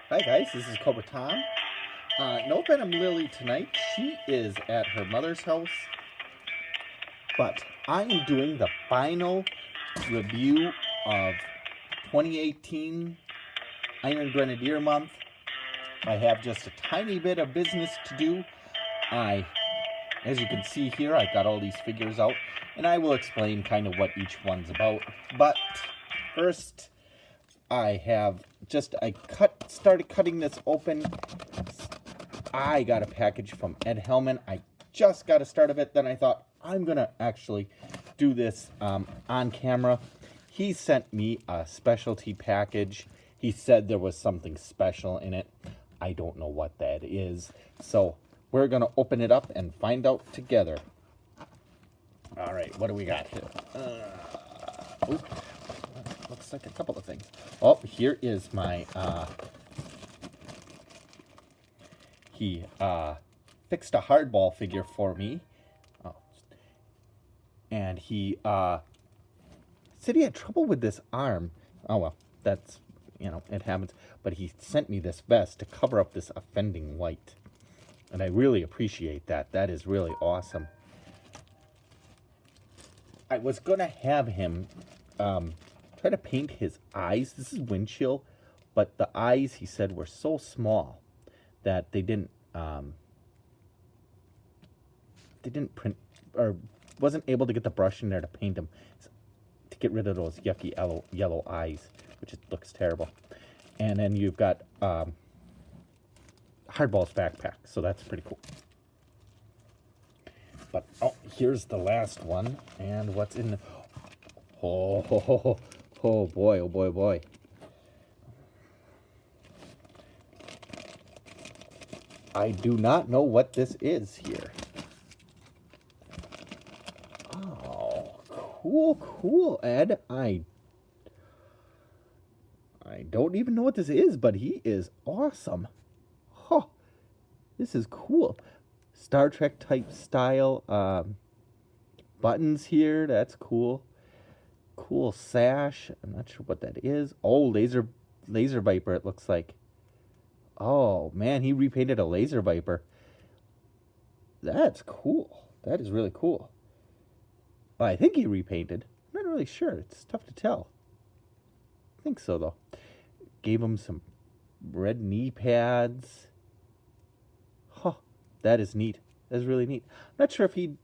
Hi guys, this is Cobra Tom. No Venom Lily tonight. She is at her mother's house, but I am doing the final review of 2018 Iron Grenadier month. I have just a tiny bit of business to do. As you can see here, I've got all these figures out, and I will explain kind of what each one's about. But first, started cutting this open. I got a package from Ed Hellman. I just got a start of it. Then I thought, I'm going to actually do this on camera. He sent me a specialty package. He said there was something special in it. I don't know what that is. So we're going to open it up and find out together. All right, what do we got here? Looks like a couple of things. Oh, here is my, he fixed a hardball figure for me. Oh. And he said he had trouble with this arm. Oh, well, that's, it happens. But he sent me this vest to cover up this offending white. And I really appreciate that. That is really awesome. I was going to have him try to paint his eyes. This is Windchill, but the eyes, he said, were so small that they didn't print, or wasn't able to get the brush in there to paint them, to get rid of those yucky yellow eyes, which looks terrible. And then you've got Hardball's backpack, so that's pretty cool. But oh, here's the last one, and what's in the oh boy, oh boy, oh boy. I do not know what this is here. Oh, cool, Ed. I don't even know what this is, but he is awesome. Oh, this is cool. Star Trek type style buttons here. That's cool. Cool sash. I'm not sure what that is. Oh, laser Viper, it looks like. Oh man, he repainted a laser Viper. That's cool. That is really cool. Well, I think he repainted. I'm not really sure. It's tough to tell. I think so though. Gave him some red knee pads. Huh. That is neat. That's really neat. I'm not sure if he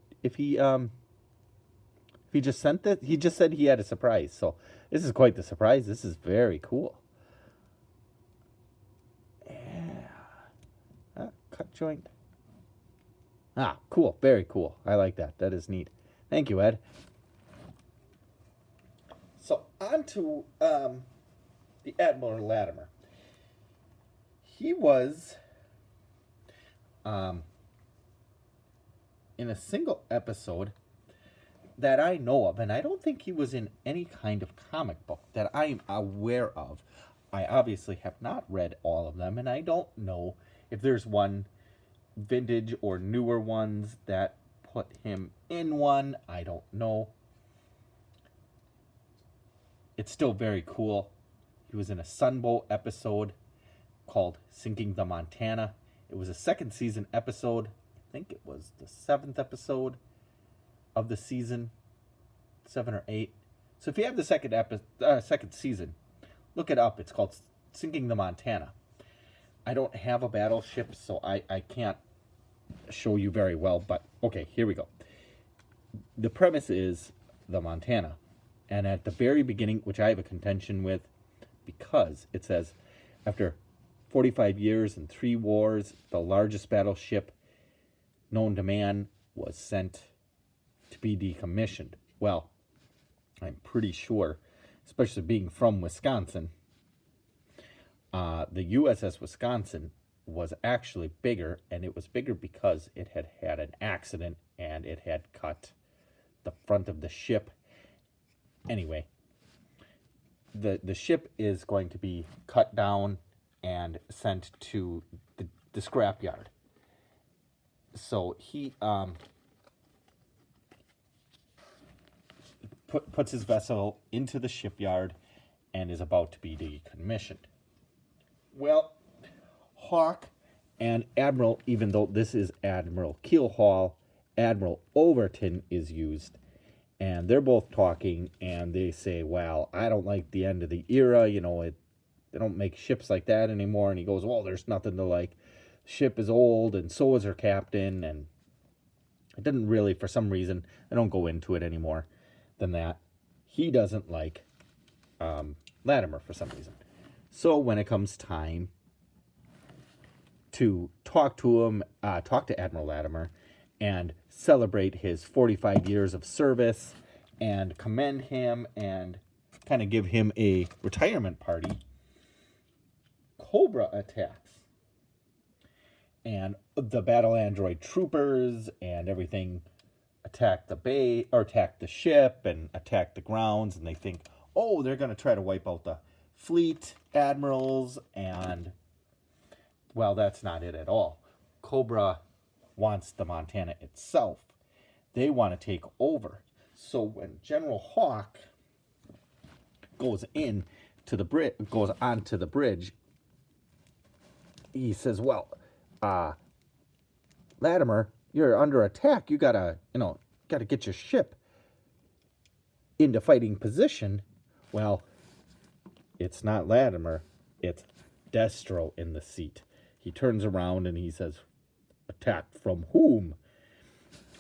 just sent that. He just said he had a surprise. So this is quite the surprise. This is very cool. Yeah. Cut joint. Ah, cool. Very cool. I like that. That is neat. Thank you, Ed. So on to the Admiral Lattimer. He was in a single episode that I know of, and I don't think he was in any kind of comic book that I'm aware of. I obviously have not read all of them, and I don't know if there's one vintage or newer ones that put him in one. I don't know. It's still very cool. He was in a Sunbow episode called Sinking the Montana. It was a second season episode. I think it was the 7th episode of the season, 7 or 8. So if you have the second season, look it up. It's called Sinking the Montana. I don't have a battleship, so I can't show you very well, but okay, here we go. The premise is the Montana, and at the very beginning, which I have a contention with, because it says, after 45 years and 3 wars, the largest battleship known to man was sent to be decommissioned. Well, I'm pretty sure, especially being from Wisconsin, the USS Wisconsin was actually bigger, and it was bigger because it had had an accident and it had cut the front of the ship. Anyway, the ship is going to be cut down and sent to the scrapyard. So he puts his vessel into the shipyard and is about to be decommissioned. Well, Hawk and Admiral, even though this is Admiral Keelhaul, Admiral Overton is used. And they're both talking, and they say, well, I don't like the end of the era. They don't make ships like that anymore. And he goes, well, there's nothing to like. The ship is old, and so is her captain. And it didn't really, for some reason, I don't go into it anymore than that. He doesn't like Lattimer for some reason. So when it comes time to talk to Admiral Lattimer and celebrate his 45 years of service and commend him and kind of give him a retirement party, Cobra attacks. And the battle android troopers and everything attack the ship and attack the grounds, and they think, oh, they're going to try to wipe out the fleet admirals, and well, that's not it at all. Cobra wants the Montana itself. They want to take over. So when General Hawk goes onto the bridge, he says, well, Lattimer, you're under attack. You gotta get your ship into fighting position. Well, it's not Lattimer, it's Destro in the seat. He turns around and he says, attack from whom?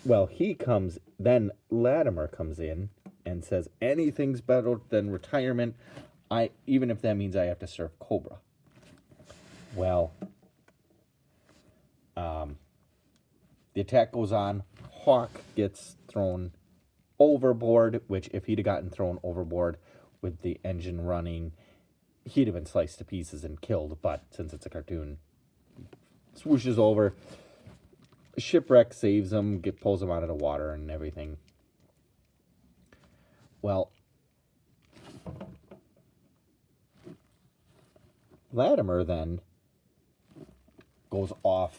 Well, then Lattimer comes in and says, anything's better than retirement, even if that means I have to serve Cobra. Well, the attack goes on. Hawk gets thrown overboard, which if he'd have gotten thrown overboard with the engine running, he'd have been sliced to pieces and killed. But since it's a cartoon, swooshes over. Shipwreck saves him, pulls him out of the water and everything. Well, Lattimer then goes off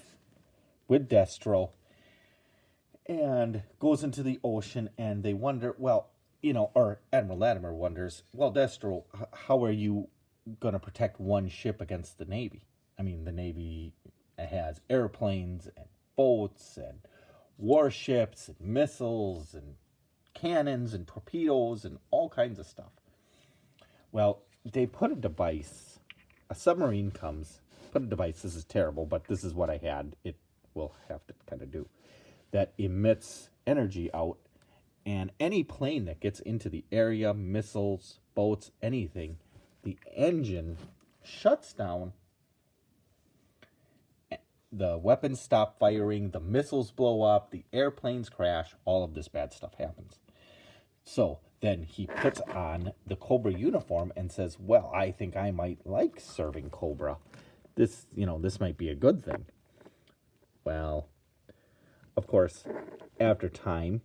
with Destro and goes into the ocean, and they wonder, or Admiral Lattimer wonders, well, Destro, how are you going to protect one ship against the Navy? I mean, the Navy has airplanes and boats and warships and missiles and cannons and torpedoes and all kinds of stuff. Well, they put a device. A submarine comes, put a device. This is terrible, but this is what I had. It will have to kind of do. That emits energy out, and any plane that gets into the area, missiles, boats, anything, the engine shuts down, the weapons stop firing, the missiles blow up, the airplanes crash, all of this bad stuff happens. So then he puts on the Cobra uniform and says, well, I think I might like serving Cobra. This might be a good thing. Well, of course, after time,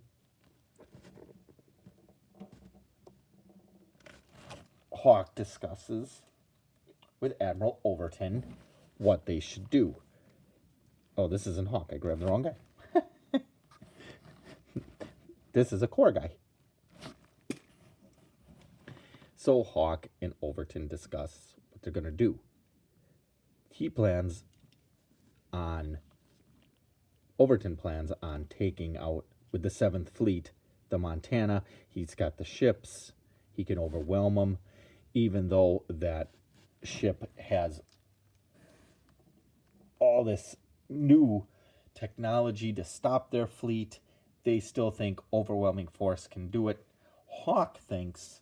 Hawk discusses with Admiral Overton what they should do. Oh, this isn't Hawk. I grabbed the wrong guy. This is a core guy. So Hawk and Overton discuss what they're going to do. Overton plans on taking out, with the 7th Fleet, the Montana. He's got the ships. He can overwhelm them. Even though that ship has all this new technology to stop their fleet, they still think overwhelming force can do it. Hawk thinks,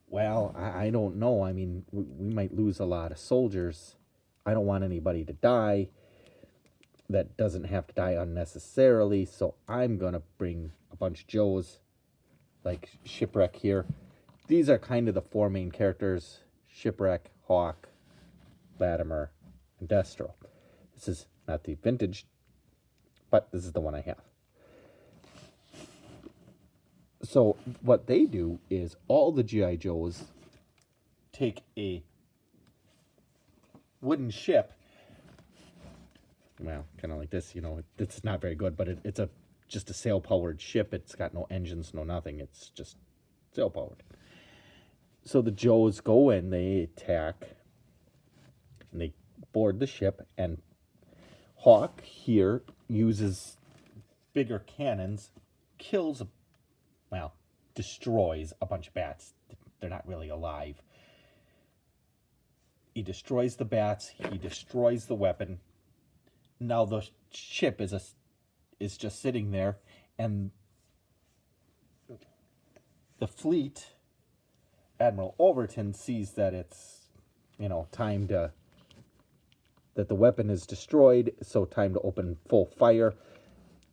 well, I don't know. I mean, we might lose a lot of soldiers. I don't want anybody to die that doesn't have to die unnecessarily, so I'm going to bring a bunch of Joes, like Shipwreck here. These are kind of the 4 main characters: Shipwreck, Hawk, Lattimer, and Destro. This is not the vintage, but this is the one I have. So what they do is all the G.I. Joes take a wooden ship, well, kind of like this, it's not very good, but it's just a sail-powered ship. It's got no engines, no nothing. It's just sail-powered. So the Joes go in, they attack, and they board the ship and Hawk here uses bigger cannons, kills, well, destroys a bunch of bats. They're not really alive. He destroys the bats. He destroys the weapon. Now the ship is just sitting there, and the fleet, Admiral Overton, sees that it's, time to, that the weapon is destroyed, so time to open full fire.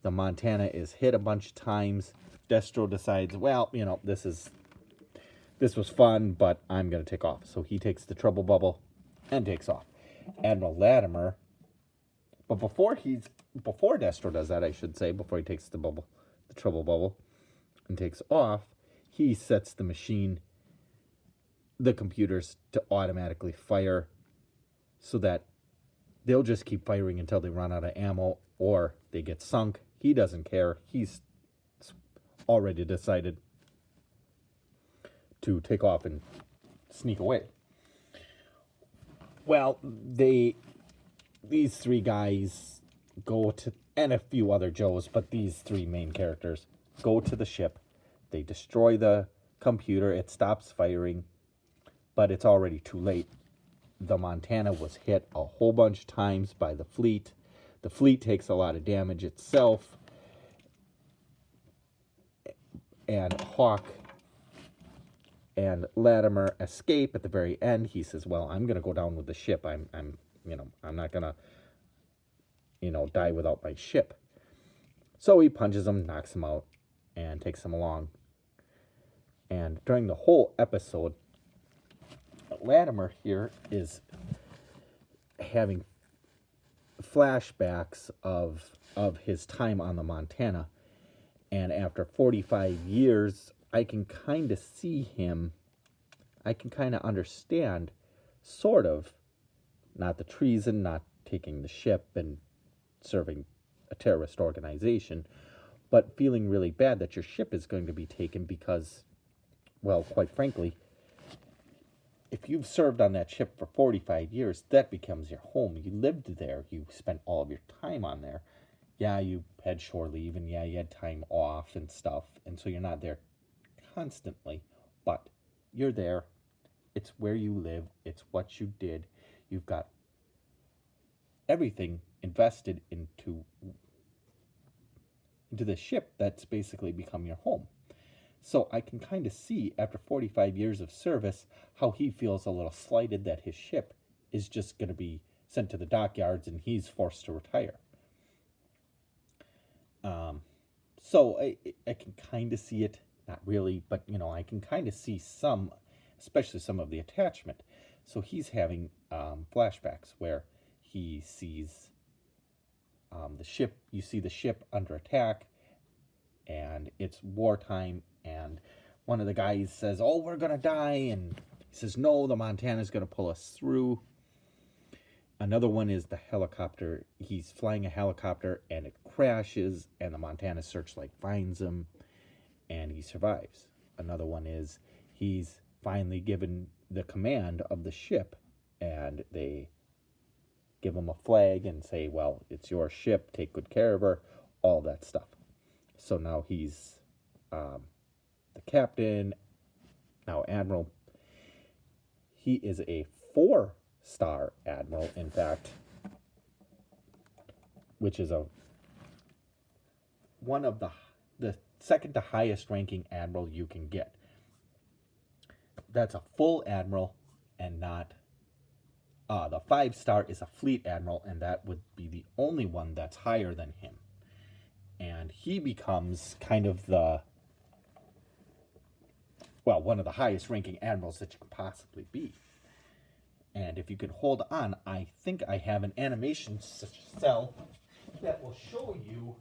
The Montana is hit a bunch of times. Destro decides, well, this was fun, but I'm going to take off. So he takes the trouble bubble and takes off. Admiral Lattimer, but before Destro does that, I should say, before he takes the trouble bubble, and takes off, he sets the computers to automatically fire so that they'll just keep firing until they run out of ammo or they get sunk. He doesn't care. He's already decided to take off and sneak away. Well, these three guys go to, and a few other Joes, but these three main characters go to the ship. They destroy the computer. It stops firing, but it's already too late. The Montana was hit a whole bunch of times by the fleet. The fleet takes a lot of damage itself. And Hawk and Lattimer escape at the very end. He says, well, I'm going to go down with the ship. I'm not going to, die without my ship. So he punches him, knocks him out, and takes him along. And during the whole episode, Lattimer here is having flashbacks of his time on the Montana. And after 45 years, I can kind of see him. I can kind of understand, sort of, not the treason, not taking the ship and serving a terrorist organization, but feeling really bad that your ship is going to be taken because, well, quite frankly, if you've served on that ship for 45 years, that becomes your home. You lived there. You spent all of your time on there. Yeah, you had shore leave, and yeah, you had time off and stuff, and so you're not there constantly, but you're there. It's where you live. It's what you did. You've got everything invested into the ship that's basically become your home. So I can kind of see, after 45 years of service, how he feels a little slighted that his ship is just going to be sent to the dockyards and he's forced to retire. So I can kind of see it, not really, but, I can kind of see some, especially some of the attachment. So he's having flashbacks where he sees the ship, you see the ship under attack, and it's wartime, and one of the guys says, oh, we're going to die, and he says, no, the Montana's going to pull us through. Another one is the helicopter. He's flying a helicopter, and it crashes, and the Montana searchlight finds him, and he survives. Another one is he's finally given the command of the ship, and they give him a flag and say, well, it's your ship, take good care of her, all that stuff. So now he's the captain, now admiral. He is a 4-star admiral, in fact, which is one of the second to highest ranking admiral you can get. That's a full admiral, and not the 5-star is a fleet admiral, and that would be the only one that's higher than him. And he becomes kind of one of the highest ranking admirals that you could possibly be. And if you could hold on, I think I have an animation cell that will show you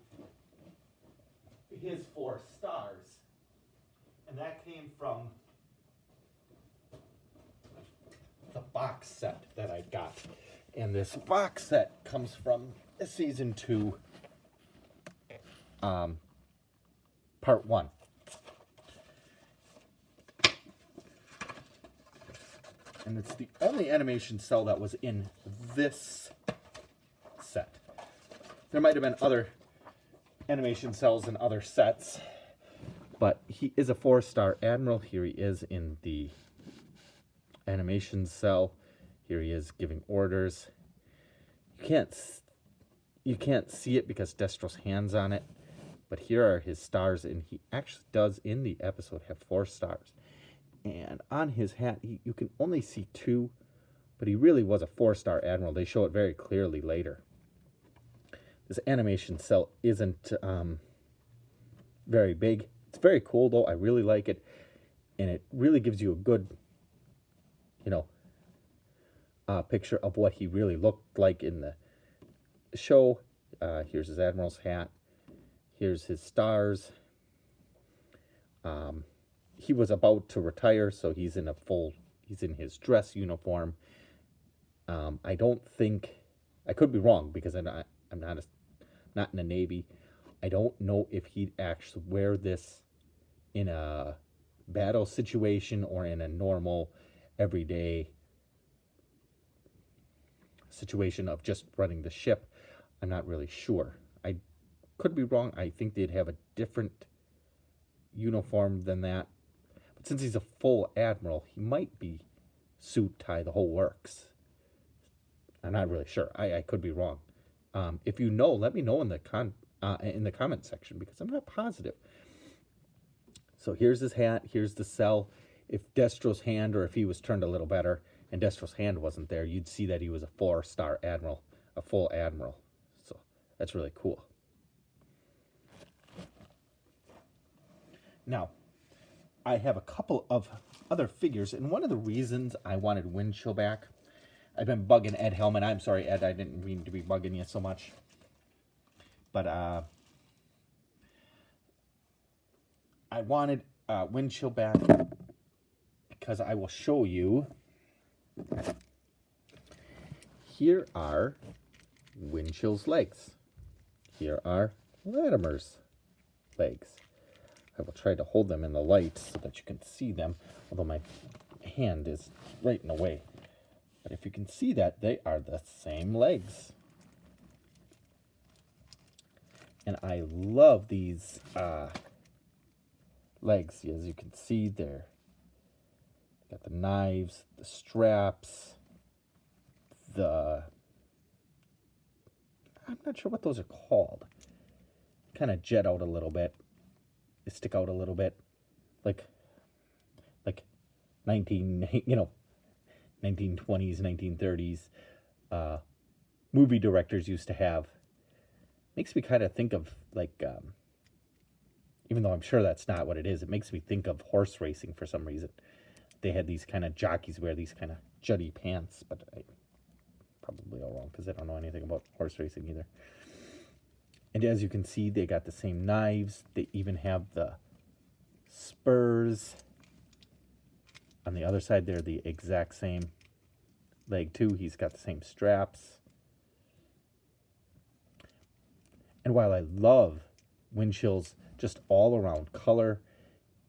his 4 stars. And that came from the box set that I got. And this box set comes from season 2, part 1. And it's the only animation cell that was in this set. There might have been other animation cells in other sets, but he is a 4-star admiral. Here he is in the animation cell. Here he is giving orders. You can't see it because Destro's hand's on it, but here are his stars, and he actually does in the episode have 4 stars. And on his hat, you can only see 2, but he really was a 4-star admiral. They show it very clearly later. This animation cell isn't very big. It's very cool, though. I really like it, and it really gives you a good, picture of what he really looked like in the show. Here's his admiral's hat. Here's his stars. He was about to retire, so he's in his dress uniform. I don't think, I could be wrong because I'm not in the Navy. I don't know if he'd actually wear this in a battle situation or in a normal, everyday situation of just running the ship. I'm not really sure. I could be wrong. I think they'd have a different uniform than that. But since he's a full admiral, he might be suit, tie, the whole works. I'm not really sure. I could be wrong. If you know, let me know in the comment section because I'm not positive. So here's his hat. Here's the cell. If Destro's hand, or if he was turned a little better and Destro's hand wasn't there, you'd see that he was a 4-star admiral, a full admiral. So that's really cool. Now, I have a couple of other figures, and one of the reasons I wanted Windchill back, I've been bugging Ed Hellman. I'm sorry, Ed, I didn't mean to be bugging you so much. But I wanted Windchill back because I will show you. Here are Windchill's legs. Here are Lattimer's legs. I will try to hold them in the light so that you can see them, although my hand is right in the way. But if you can see that, they are the same legs. And I love these legs. As you can see, they're got the knives, the straps, I'm not sure what those are called. Kind of jet out a little bit. They stick out a little bit, like 1920s, 1930s movie directors used to have. Makes me kind of think of even though I'm sure that's not what it is, it makes me think of horse racing for some reason. They had these kind of jockeys wear these kind of jutty pants, but I probably all wrong because I don't know anything about horse racing either. And as you can see, they got the same knives. They even have the spurs. On the other side, they're the exact same leg too. He's got the same straps. And while I love Windchill's just all around color,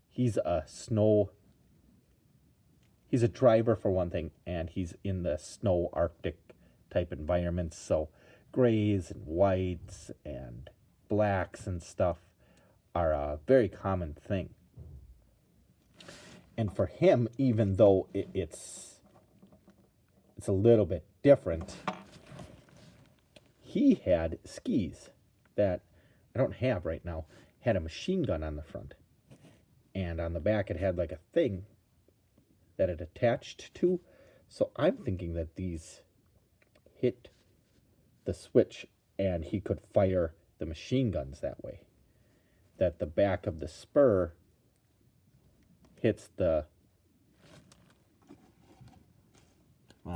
he's a driver for one thing, and he's in the snow Arctic type environments, so grays and whites and blacks and stuff are a very common thing. And for him, even though it's a little bit different, he had skis that I don't have right now. Had a machine gun on the front, and on the back it had like a thing that it attached to. So I'm thinking that these hit the switch and he could fire the machine guns that way. That the back of the spur hits I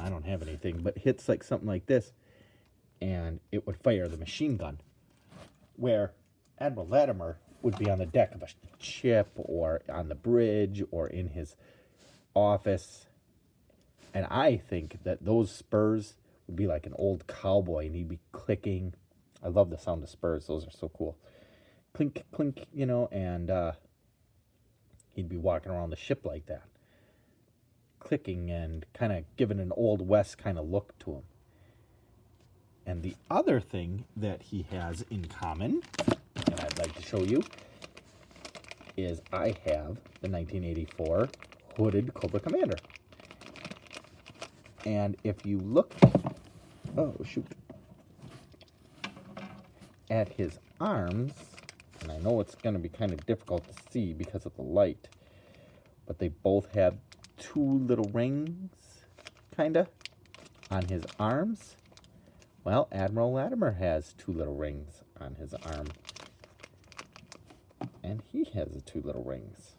don't have anything, but hits like something like this, and it would fire the machine gun. Where Admiral Lattimer would be on the deck of a ship or on the bridge or in his office. And I think that those spurs would be like an old cowboy, and he'd be clicking. I love the sound of spurs. Those are so cool. Clink, clink, and he'd be walking around the ship like that, clicking and kind of giving an Old West kind of look to him. And the other thing that he has in common, and I'd like to show you, is I have the 1984 hooded Cobra Commander. And if you look, oh shoot, at his arms, and I know it's going to be kind of difficult to see because of the light, but they both have two little rings, kind of, on his arms. Well, Admiral Lattimer has two little rings on his arm. And he has the two little rings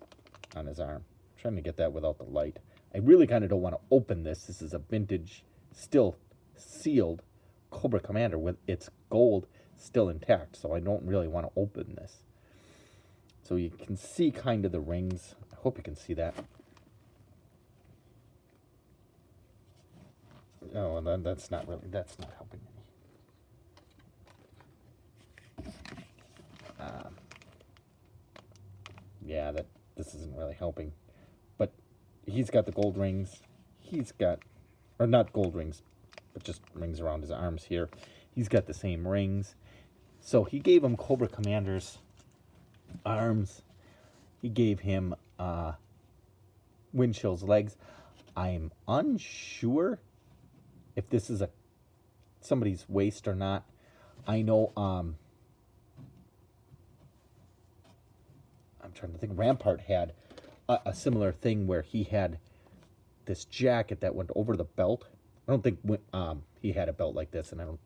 on his arm. I'm trying to get that without the light. I really kind of don't want to open this. This is a vintage, still sealed Cobra Commander with its gold still intact. So I don't really want to open this. So you can see kind of the rings. I hope you can see that. Oh, and that's not helping any. Yeah, this isn't really helping. But he's got the gold rings. He's got, or not gold rings, but just rings around his arms here. He's got the same rings. So he gave him Cobra Commander's arms. He gave him Windchill's legs. I'm unsure if this is somebody's waist or not. I know I'm trying to think. Rampart had a similar thing where he had this jacket that went over the belt. I don't think he had a belt like this, and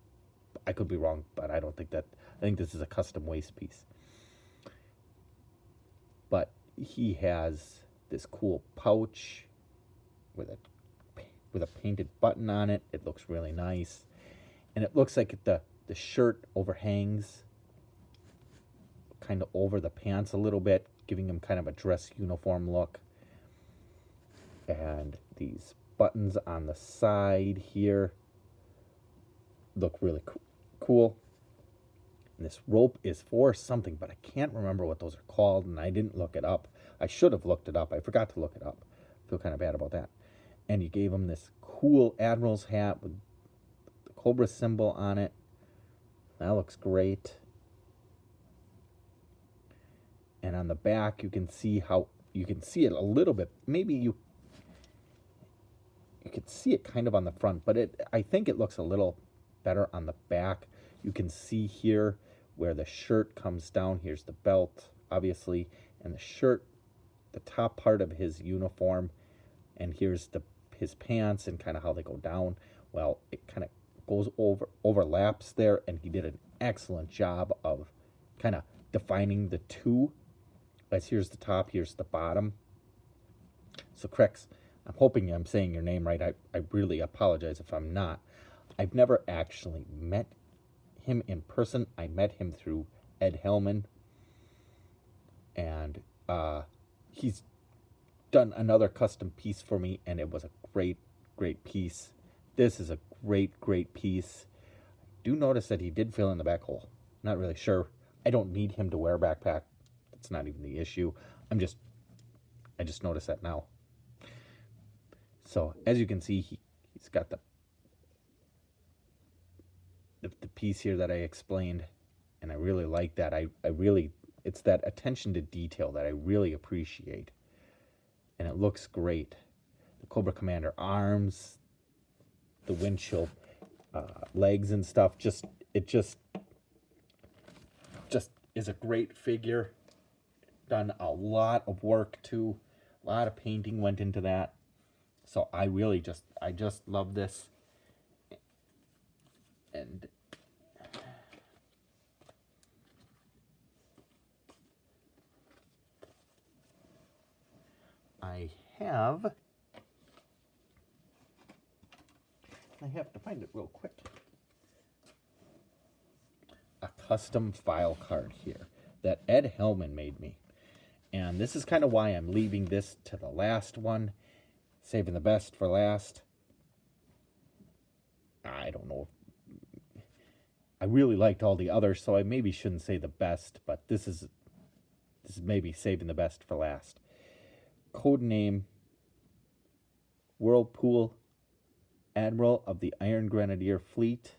I could be wrong, but I don't think that. I think this is a custom waist piece. But he has this cool pouch with a painted button on it. It looks really nice, and it looks like the shirt overhangs kind of over the pants a little bit, giving him kind of a dress uniform look. And these buttons on the side here look really cool. And this rope is for something, but I can't remember what those are called, and I didn't look it up. I should have looked it up. I forgot to look it up. I feel kind of bad about that. And you gave him this cool Admiral's hat with the Cobra symbol on it. That looks great. And on the back, you can see it a little bit. Maybe you could see it kind of on the front, but I think it looks a little better on the back. You can see here where the shirt comes down. Here's the belt, obviously, and the shirt, the top part of his uniform, and here's his pants and kind of how they go down. Well, it kind of goes overlaps there, and he did an excellent job of kind of defining the two. As here's the top, here's the bottom. So Krexx, I'm hoping I'm saying your name right. I really apologize if I'm not. I've never actually met him in person. I met him through Ed Hellman, and he's done another custom piece for me, and it was a great piece. This is a great piece. I do notice that he did fill in the back hole. Not really sure. I don't need him to wear a backpack. That's not even the issue. I just noticed that now. So as you can see, he's got the piece here that I explained, and I really like that. It's that attention to detail that I really appreciate, and it looks great. The Cobra Commander arms, the Windchill legs and stuff. It just is a great figure. Done a lot of work too. A lot of painting went into that. So I just love this. And I have to find it real quick. A custom file card here that Ed Hellman made me. And this is kind of why I'm leaving this to the last one, saving the best for last. I don't know. I really liked all the others, so I maybe shouldn't say the best, but this is maybe saving the best for last. Codename Whirlpool, Admiral of the Iron Grenadier Fleet,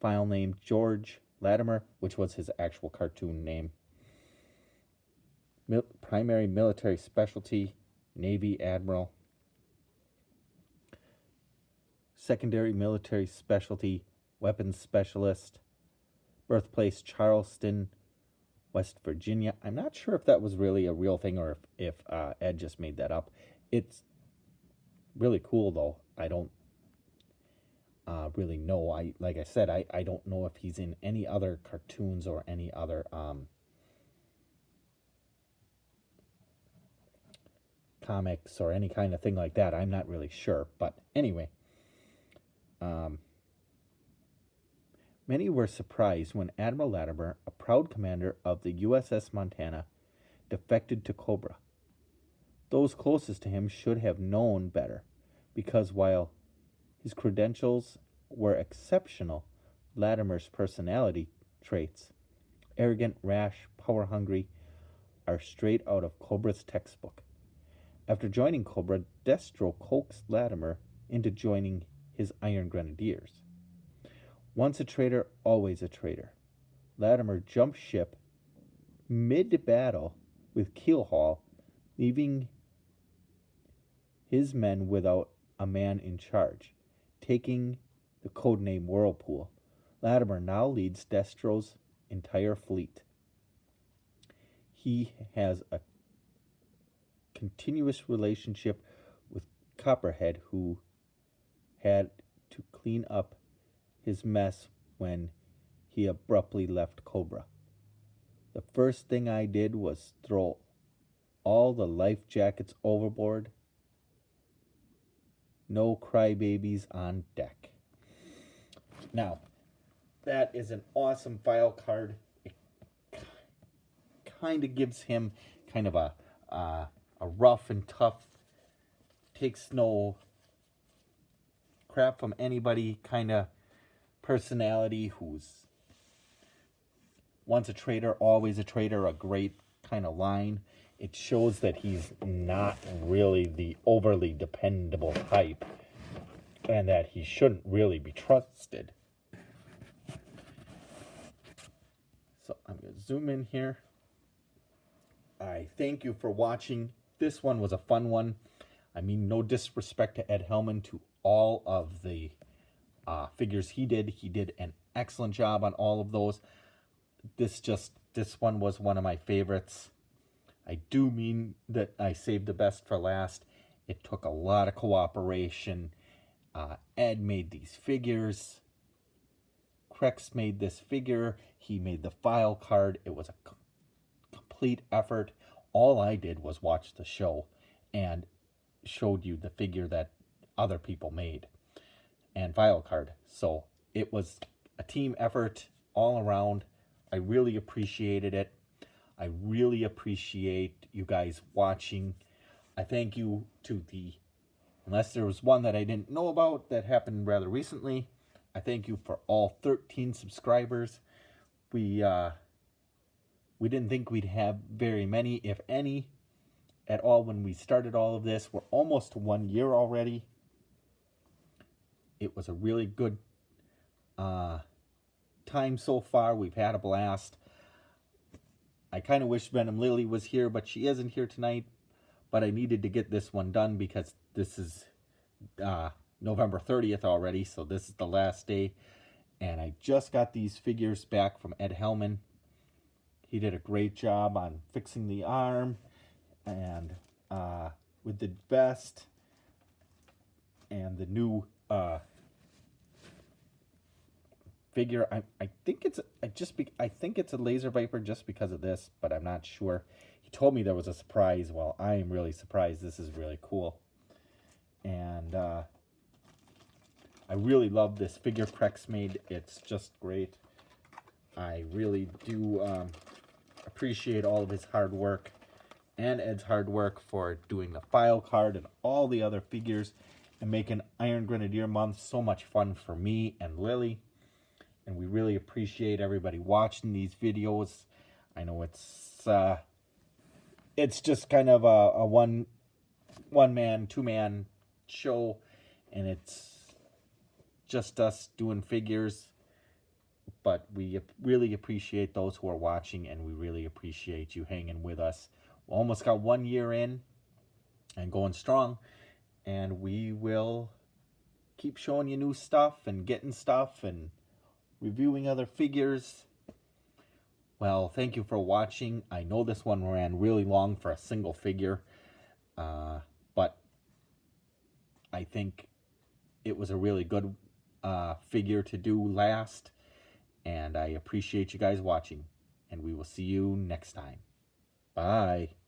File name George Lattimer, which was his actual cartoon name. Primary military specialty, Navy Admiral. Secondary military specialty, weapons specialist. Birthplace, Charleston, West Virginia. I'm not sure if that was really a real thing or if Ed just made that up. It's really cool, though. I don't really know. Like I said, I don't know if he's in any other cartoons or any other comics or any kind of thing like that. I'm not really sure. But anyway, many were surprised when Admiral Lattimer, a proud commander of the USS Montana, defected to Cobra. Those closest to him should have known better, because while his credentials were exceptional, Lattimer's personality traits, arrogant, rash, power-hungry, are straight out of Cobra's textbook. After joining Cobra, Destro coaxed Lattimer into joining his Iron Grenadiers. Once a traitor, always a traitor. Lattimer jumped ship mid-battle with Keelhaul, leaving his men without a man in charge, taking the codename Whirlpool. Lattimer now leads Destro's entire fleet. He has a continuous relationship with Copperhead, who had to clean up his mess when he abruptly left Cobra. The first thing I did was throw all the life jackets overboard. No crybabies on deck. Now, that is an awesome file card. It kind of gives him kind of a rough and tough, takes no crap from anybody kind of personality, who's once a traitor, always a traitor, a great kind of line. It shows that he's not really the overly dependable type and that he shouldn't really be trusted. So I'm going to zoom in here. I thank you for watching. This one was a fun one. I mean, no disrespect to Ed Hellman, to all of the figures he did. He did an excellent job on all of those. This one was one of my favorites. I do mean that I saved the best for last. It took a lot of cooperation. Ed made these figures. Krexx made this figure. He made the file card. It was a complete effort. All I did was watch the show and showed you the figure that other people made and file card. So it was a team effort all around. I really appreciated it. I really appreciate you guys watching. I thank you to unless there was one that I didn't know about that happened rather recently, I thank you for all 13 subscribers. We didn't think we'd have very many, if any, at all when we started all of this. We're almost to 1 year already. It was a really good time so far. We've had a blast. I kind of wish Venom Lily was here, but she isn't here tonight. But I needed to get this one done because this is November 30th already, so this is the last day. And I just got these figures back from Ed Hellman. He did a great job on fixing the arm and with the vest and the new figure. I think it's a Laser Viper just because of this, but I'm not sure. He told me there was a surprise. Well, I am really surprised. This is really cool. And I really love this figure Krexx made. It's just great. I really do appreciate all of his hard work and Ed's hard work for doing the file card and all the other figures and making Iron Grenadier Month so much fun for me and Lily. And we really appreciate everybody watching these videos. I know it's just kind of a one-man, two-man show, and it's just us doing figures. but we really appreciate those who are watching, and we really appreciate you hanging with us. We almost got 1 year in and going strong, and we will keep showing you new stuff and getting stuff and reviewing other figures. Well, thank you for watching. I know this one ran really long for a single figure, but I think it was a really good figure to do last, and I appreciate you guys watching, and we will see you next time. Bye.